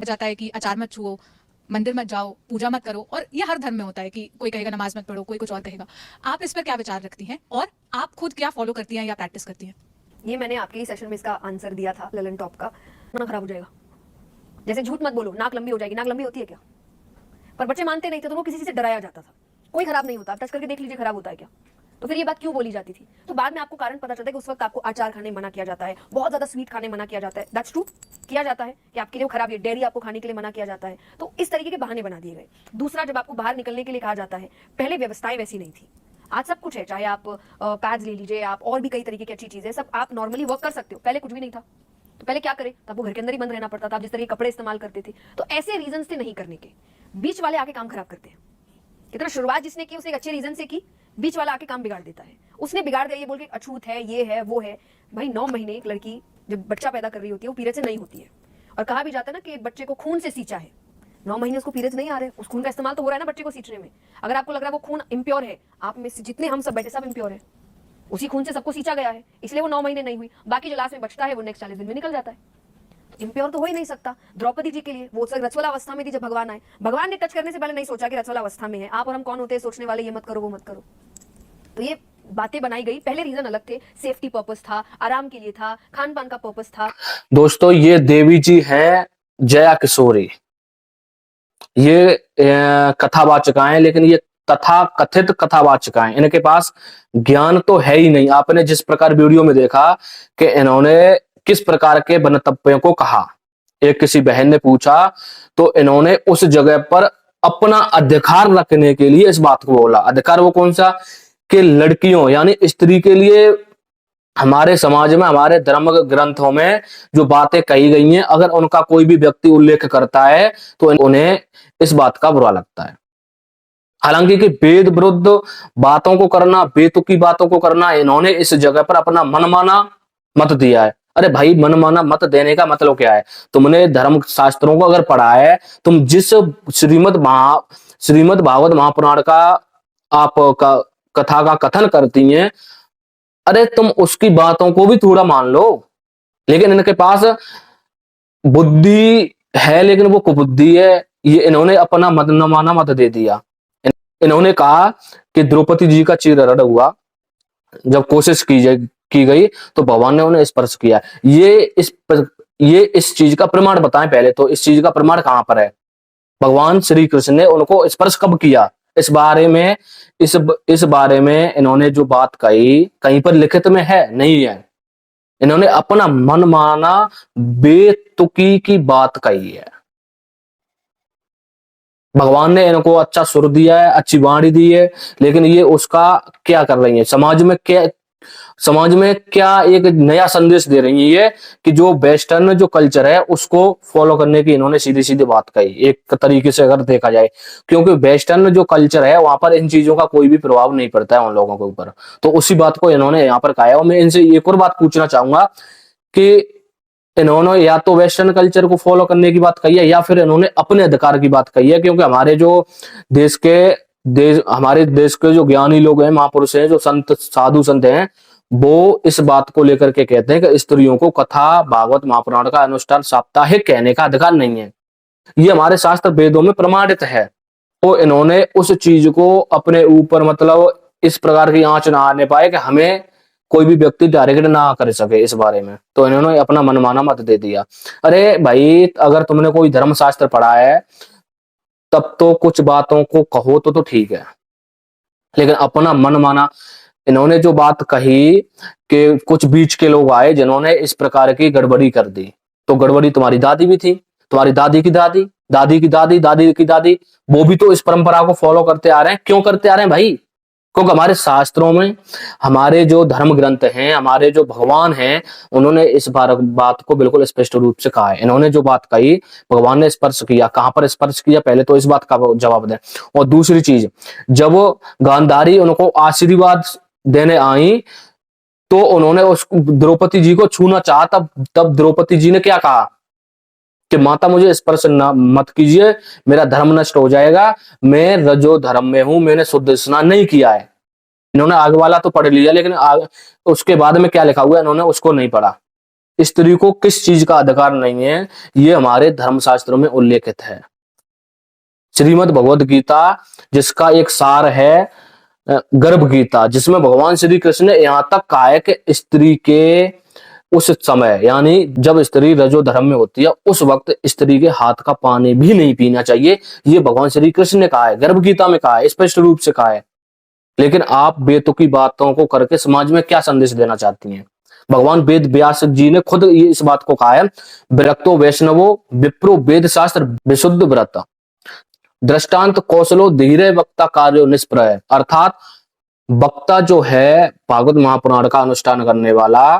जाता है कि अचार मत छुओ, मंदिर मत जाओ, पूजा मत करो, और ये हर धर्म में होता है कि कोई कहेगा नमाज मत पढ़ो, कोई कुछ और कहेगा। आप इस पर क्या विचार रखती हैं और आप खुद क्या फॉलो करती हैं या प्रैक्टिस करती हैं? ये मैंने आपके ही सेशन में इसका आंसर दिया था, ललन टॉप का। खाना खराब हो जाएगा। जैसे झूठ मत बोलो, नाक लंबी हो जाएगी। नाक लंबी होती है क्या? पर बच्चे मानते नहीं थे तो उनको किसी चीज से डराया जाता था। कोई खराब नहीं होता, टच करके देख लीजिए खराब होता है क्या। तो फिर ये बात क्यों बोली जाती थी? तो बाद में आपको कारण पता चलता है कि उस वक्त आपको अचार खाने मना किया जाता है, बहुत ज्यादा स्वीट खाने मना किया जाता है। दैट्स ट्रू, किया जाता है कि आपके लिए खराब है। डेयरी आपको खाने के लिए मना किया जाता है। तो इस तरीके के बहाने बना दिए गए। दूसरा, जब आपको बाहर निकलने के लिए कहा जाता है, पहले व्यवस्थाएं वैसी नहीं थी। आज सब कुछ है, चाहे आप पैड्स ले लीजिए, आप और भी कई तरीके की अच्छी चीजें, सब आप नॉर्मली वर्क कर सकते हो। पहले कुछ भी नहीं था, तो पहले क्या करें? तो आपको घर के अंदर ही बंद रहना पड़ता था। आप जिस तरह के कपड़े इस्तेमाल करते थे, तो ऐसे रीजन थे नहीं करने के। बीच वाले आके काम खराब करते हैं। कितना शुरुआत जिसने की उसने एक अच्छे रीजन से की, बीच वाला आके काम बिगाड़ देता है। उसने बिगाड़ दिया ये बोल के अछूत है, ये है, वो है। भाई 9 महीने एक लड़की जब बच्चा पैदा कर रही होती है, वो पीरियड से नहीं होती है। और कहा भी जाता है ना कि बच्चे को खून से सींचा है। 9 महीने उसको पीरियड्स नहीं आ रहे, उस खून का इस्तेमाल तो हो रहा है ना बच्चे को सींचने में। अगर आपको लग रहा है वो खून इम्प्योर है, आप में से जितने हम सब बैठे सब इम्प्योर है, उसी खून से सबको सींचा गया है, इसलिए वो 9 महीने नहीं हुई। बाकी जो लास्ट में बचता है वो नेक्स्ट 40 दिन में निकल जाता है। इम्प्योर तो हो ही नहीं सकता। द्रौपदी जी के लिए वो रचवला अवस्था में थी जब भगवान आए। भगवान ने टच करने से पहले नहीं सोचा कि रचवला अवस्था में है। आप और हम कौन होते हैं सोचने वाले, ये मत करो वो मत करो। तो ये बातें बनाई गई। पहले रीजन अलग थे, सेफ्टी पर्पस था, आराम के लिए था, खान पान का पर्पस था। दोस्तों, ये देवी जी हैं जया किशोरी। ये कथावाचिकाएं, लेकिन ये तथा कथित कथावाचिकाएं, इनके पास ज्ञान तो है ही नहीं। आपने जिस प्रकार वीडियो में देखा कि इन्होंने किस प्रकार के वक्तव्यों को कहा, एक किसी बहन ने पूछा तो इन्होंने उस जगह पर अपना अधिकार रखने के लिए इस बात को बोला। अधिकार वो कौन सा? कि लड़कियों यानी स्त्री के लिए हमारे समाज में, हमारे धर्म ग्रंथों में जो बातें कही गई हैं, अगर उनका कोई भी व्यक्ति उल्लेख करता है तो उन्हें इस बात का बुरा लगता है। हालांकि कि वेद विरुद्ध बातों को करना, बेतुकी बातों को करना, इन्होंने इस जगह पर अपना मनमाना मत दिया है। अरे भाई, मनमाना मत देने का मतलब क्या है? तुमने धर्म शास्त्रों को अगर पढ़ा है, तुम जिस श्रीमद् भागवत महापुराण का आप का कथा का कथन करती हैं, अरे तुम उसकी बातों को भी थोड़ा मान लो। लेकिन इनके पास बुद्धि है, लेकिन वो कुबुद्धि है। ये इन्होंने अपना मनमाना मत दे दिया। इन्होंने कहा कि द्रौपदी जी का चीरहरण हुआ, जब कोशिश की गई तो भगवान ने उन्हें स्पर्श किया। ये इस चीज का प्रमाण बताएं पहले तो। इस चीज का प्रमाण कहां पर है? भगवान श्री कृष्ण ने उनको स्पर्श कब किया? इस बारे में इन्होंने जो बात कही, कहीं पर लिखित में है? नहीं है। इन्होंने अपना मनमाना बेतुकी की बात कही है। भगवान ने इनको अच्छा सुर दिया है, अच्छी वाणी दी है, लेकिन ये उसका क्या कर रही है? समाज में क्या एक नया संदेश दे रही है ये, कि जो वेस्टर्न जो कल्चर है उसको फॉलो करने की इन्होंने सीधी सीधी बात कही, एक तरीके से अगर देखा जाए। क्योंकि वेस्टर्न जो कल्चर है वहां पर इन चीजों का कोई भी प्रभाव नहीं पड़ता है उन लोगों के ऊपर। तो उसी बात को इन्होंने यहाँ पर कहा है। और मैं इनसे एक और बात पूछना चाहूंगा कि इन्होंने या तो वेस्टर्न कल्चर को फॉलो करने की बात कही है, या फिर इन्होंने अपने अधिकार की बात कही है। क्योंकि हमारे देश के जो ज्ञानी लोग हैं, महापुरुष हैं, जो संत साधु संत हैं, वो इस बात को लेकर के कहते हैं कि स्त्रियों को कथा भागवत महापुराण का अनुष्ठान साप्ताहिक कहने का अधिकार नहीं है। ये हमारे शास्त्र वेदों में प्रमाणित है। तो इन्होंने उस चीज को अपने ऊपर मतलब इस प्रकार की आंच ना आने पाए कि हमें कोई भी व्यक्ति डायरेक्ट ना कर सके इस बारे में, तो इन्होंने अपना मनमाना मत दे दिया। अरे भाई, अगर तुमने कोई धर्मशास्त्र पढ़ा है तब तो कुछ बातों को कहो तो ठीक है, लेकिन अपना मनमाना। इन्होंने जो बात कही कि कुछ बीच के लोग आए जिन्होंने इस प्रकार की गड़बड़ी कर दी, तो गड़बड़ी तुम्हारी दादी भी थी, तुम्हारी दादी की दादी, दादी की दादी, दादी की दादी, वो भी तो इस परंपरा को फॉलो करते आ रहे हैं। क्यों करते आ रहे हैं भाई? क्योंकि हमारे शास्त्रों में, हमारे जो धर्म ग्रंथ हैं, हमारे जो भगवान हैं, उन्होंने इस बात को बिल्कुल स्पष्ट रूप से कहा है। इन्होंने जो बात कही, भगवान ने स्पर्श किया, कहां पर स्पर्श किया, पहले तो इस बात का जवाब दें। और दूसरी चीज, जब गांधारी उनको आशीर्वाद देने आई तो उन्होंने उस द्रौपदी जी को छूना चाहा, तब द्रौपदी जी ने क्या कहा कि माता मुझे स्पर्श मत कीजिए, मेरा धर्म नष्ट हो जाएगा, मैं रजो धर्म में हूं, मैंने शुद्ध स्नान नहीं किया है। इन्होंने आगे वाला तो पढ़ लिया, लेकिन उसके बाद में क्या लिखा हुआ है इन्होंने उसको नहीं पढ़ा। स्त्री को किस चीज का अधिकार नहीं है, ये हमारे धर्मशास्त्रों में उल्लेखित है। श्रीमद् भगवद गीता, जिसका एक सार है गर्भ गीता, जिसमें भगवान श्री कृष्ण ने यहां तक कहा है कि स्त्री के उस समय, यानी जब स्त्री रजो धर्म में होती है, उस वक्त स्त्री के हाथ का पानी भी नहीं पीना चाहिए। ये भगवान श्री कृष्ण ने कहा है, गर्भ गीता में कहा है, स्पष्ट रूप से कहा है। लेकिन आप बेतुकी बातों को करके समाज में क्या संदेश देना चाहती हैं? भगवान वेद व्यास जी ने खुद ये इस बात को कहा है, विरक्तो वैष्णवो विप्रो वेद शास्त्र विशुद्ध व्रत दृष्टांत कौशलो धीरे वक्ता कार्यो निष्प्रय। अर्थात वक्ता जो है भागवत महापुराण का अनुष्ठान करने वाला,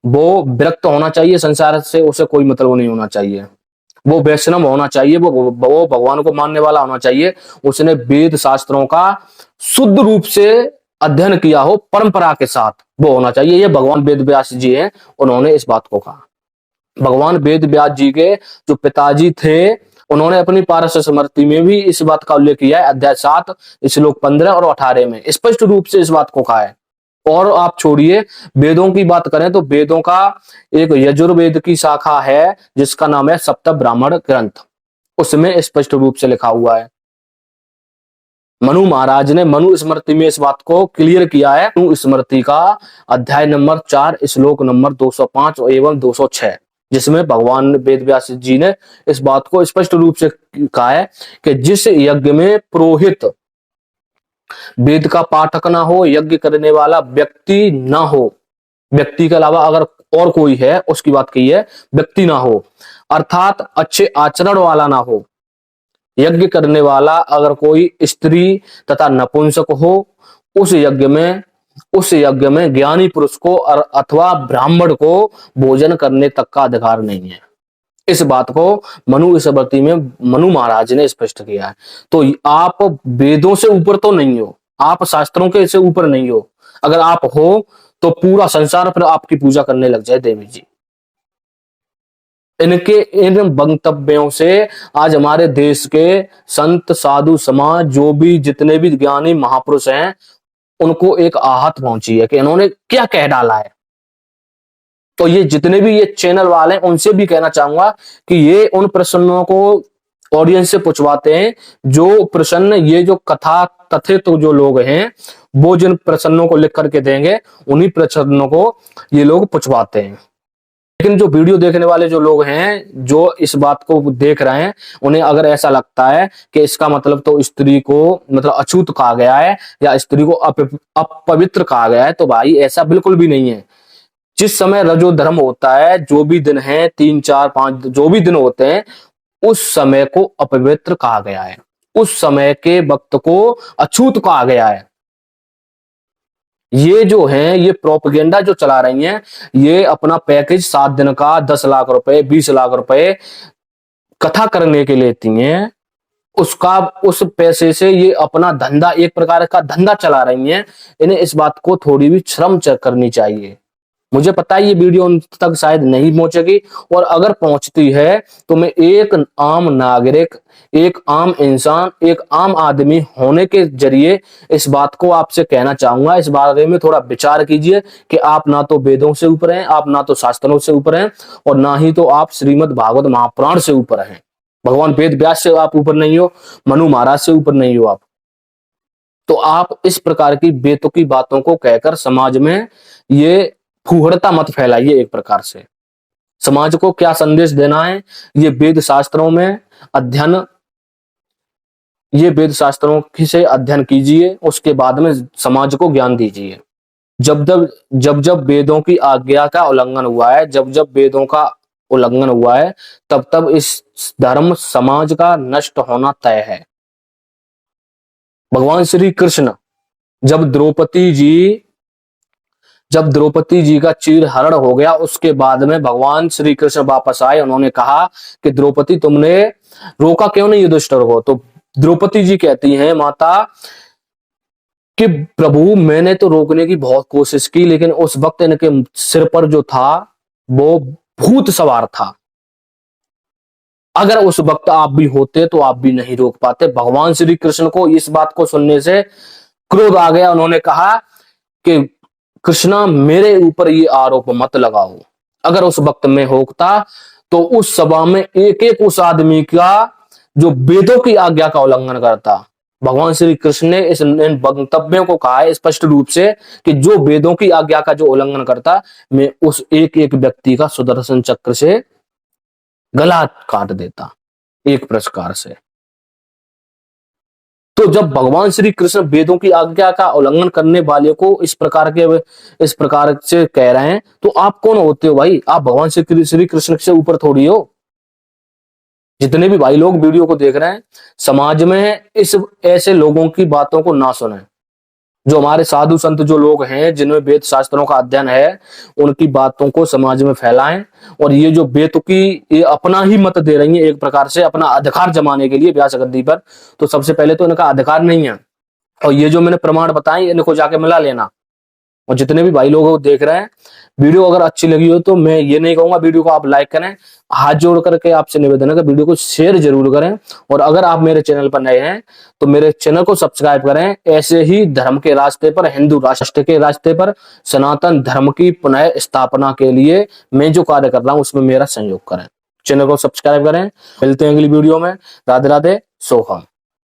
वो विरक्त होना चाहिए, संसार से उसे कोई मतलब नहीं होना चाहिए, वो वैष्णव होना चाहिए, वो भगवान को मानने वाला होना चाहिए, उसने वेद शास्त्रों का शुद्ध रूप से अध्ययन किया हो, परंपरा के साथ वो होना चाहिए। ये भगवान वेद व्यास जी हैं, उन्होंने इस बात को कहा। भगवान वेद व्यास जी के जो पिताजी थे, उन्होंने अपनी पारस स्मृति में भी इस बात का उल्लेख किया है, अध्याय 7 श्लोक 15 और 18 में स्पष्ट रूप से इस बात को कहा है। और आप छोड़िए, वेदों की बात करें तो वेदों का एक यजुर्वेद की शाखा है जिसका नाम है सप्त ब्राह्मण ग्रंथ, उसमें स्पष्ट रूप से लिखा हुआ है। मनु महाराज ने मनु स्मृति में इस बात को क्लियर किया है। मनु स्मृति का अध्याय नंबर 4 श्लोक नंबर 205 एवं 206, जिसमें भगवान वेद व्यास जी ने इस बात को स्पष्ट रूप से कहा है कि जिस यज्ञ में पुरोहित वेद का पाठक ना हो, यज्ञ करने वाला व्यक्ति ना हो, व्यक्ति के अलावा अगर और कोई है उसकी बात कही है, व्यक्ति ना हो, अर्थात अच्छे आचरण वाला ना हो, यज्ञ करने वाला अगर कोई स्त्री तथा नपुंसक हो, उस यज्ञ में ज्ञानी पुरुष को अथवा ब्राह्मण को भोजन करने तक का अधिकार नहीं है। इस बात को मनु स्मृति में मनु महाराज ने स्पष्ट किया है। तो आप वेदों से ऊपर तो नहीं हो, आप शास्त्रों के से ऊपर नहीं हो। अगर आप हो तो पूरा संसार फिर आपकी पूजा करने लग जाए देवी जी। इनके इन वक्तव्यों से आज हमारे देश के संत साधु समाज, जो भी जितने भी ज्ञानी महापुरुष हैं, उनको एक आहत पहुंची है कि इन्होंने क्या कह डाला है। तो ये जितने भी ये चैनल वाले हैं, उनसे भी कहना चाहूंगा कि ये उन प्रश्नों को ऑडियंस से पूछवाते हैं, जो प्रश्न ये जो कथा कथित तो जो लोग हैं, वो जिन प्रश्नों को लिख करके देंगे, उन्हीं प्रश्नों को ये लोग पूछवाते हैं। लेकिन जो वीडियो देखने वाले जो लोग हैं, जो इस बात को देख रहे हैं, उन्हें अगर ऐसा लगता है कि इसका मतलब तो स्त्री को मतलब अछूत कहा गया है या स्त्री को अपवित्र कहा गया है, तो भाई ऐसा बिल्कुल भी नहीं है। जिस समय रजो धर्म होता है, जो भी दिन है 3, 4, 5 जो भी दिन होते हैं, उस समय को अपवित्र कहा गया है, उस समय के वक्त को अछूत कहा गया है। ये जो है ये प्रोपेगेंडा जो चला रही हैं, ये अपना पैकेज 7 दिन का 10 लाख रुपए 20 लाख रुपए कथा करने के लेती हैं, उसका उस पैसे से ये अपना धंधा, एक प्रकार का धंधा चला रही हैं। इन्हें इस बात को थोड़ी भी शर्म करनी चाहिए। मुझे पता है ये वीडियो उन तक शायद नहीं पहुंचेगी, और अगर पहुंचती है तो मैं एक आम नागरिक, एक आम इंसान, एक आम आदमी होने के जरिए इस बात को आपसे कहना चाहूंगा। इस बारे में थोड़ा विचार कीजिए कि आप ना तो वेदों से ऊपर हैं, आप ना तो शास्त्रों से ऊपर हैं, और ना ही तो आप श्रीमद् भागवत महापुराण से ऊपर हैं। भगवान वेद व्यास से आप ऊपर नहीं हो, मनु महाराज से ऊपर नहीं हो आप। तो आप इस प्रकार की बेतुकी बातों को कहकर समाज में ये फूहड़ता मत फैलाइए। एक प्रकार से समाज को क्या संदेश देना है, ये वेद शास्त्रों में अध्ययन, ये वेद शास्त्रों से अध्ययन कीजिए, उसके बाद में समाज को ज्ञान दीजिए। जब वेदों की आज्ञा का उल्लंघन हुआ है, जब वेदों का उल्लंघन हुआ है, तब इस धर्म समाज का नष्ट होना तय है। भगवान श्री कृष्ण जब द्रौपदी जी का चीर हरण हो गया, उसके बाद में भगवान श्री कृष्ण वापस आए। उन्होंने कहा कि द्रौपदी तुमने रोका क्यों नहीं युधिष्ठिर को? तो द्रौपदी जी कहती हैं माता कि प्रभु मैंने तो रोकने की बहुत कोशिश की, लेकिन उस वक्त इनके सिर पर जो था वो भूत सवार था। अगर उस वक्त आप भी होते तो आप भी नहीं रोक पाते। भगवान श्री कृष्ण को इस बात को सुनने से क्रोध आ गया। उन्होंने कहा कि कृष्णा मेरे ऊपर ये आरोप मत लगाओ, अगर उस वक्त में होता तो उस सभा में एक एक उस आदमी का जो वेदों की आज्ञा का उल्लंघन करता। भगवान श्री कृष्ण ने इन वक्तव्यों को कहा है स्पष्ट रूप से कि जो वेदों की आज्ञा का जो उल्लंघन करता, मैं उस एक एक व्यक्ति का सुदर्शन चक्र से गला काट देता, एक प्रकार से। तो जब भगवान श्री कृष्ण वेदों की आज्ञा का उल्लंघन करने वाले को इस प्रकार से कह रहे हैं, तो आप कौन होते हो भाई? आप भगवान श्री कृष्ण से ऊपर थोड़ी हो। जितने भी भाई लोग वीडियो को देख रहे हैं, समाज में इस ऐसे लोगों की बातों को ना सुने। जो हमारे साधु संत जो लोग हैं, जिनमें वेद शास्त्रों का अध्ययन है, उनकी बातों को समाज में फैलाएं। और ये जो बेतुकी ये अपना ही मत दे रही है, एक प्रकार से अपना अधिकार जमाने के लिए व्यास गद्दी पर, तो सबसे पहले तो इनका अधिकार नहीं है। और ये जो मैंने प्रमाण बताए इनको जाके मिला लेना। और जितने भी भाई लोग देख रहे हैं, वीडियो अगर अच्छी लगी हो तो मैं ये नहीं कहूंगा वीडियो को आप लाइक करें, हाथ जोड़ करके आपसे निवेदन है कि वीडियो को शेयर जरूर करें। और अगर आप मेरे चैनल पर नए हैं तो मेरे चैनल को सब्सक्राइब करें। ऐसे ही धर्म के रास्ते पर, हिंदू राष्ट्र के रास्ते पर, सनातन धर्म की पुनः स्थापना के लिए मैं जो कार्य कर रहा हूं उसमें मेरा सहयोग करें। चैनल को सब्सक्राइब करें। मिलते हैं अगली वीडियो में। राधे राधे, सोहम।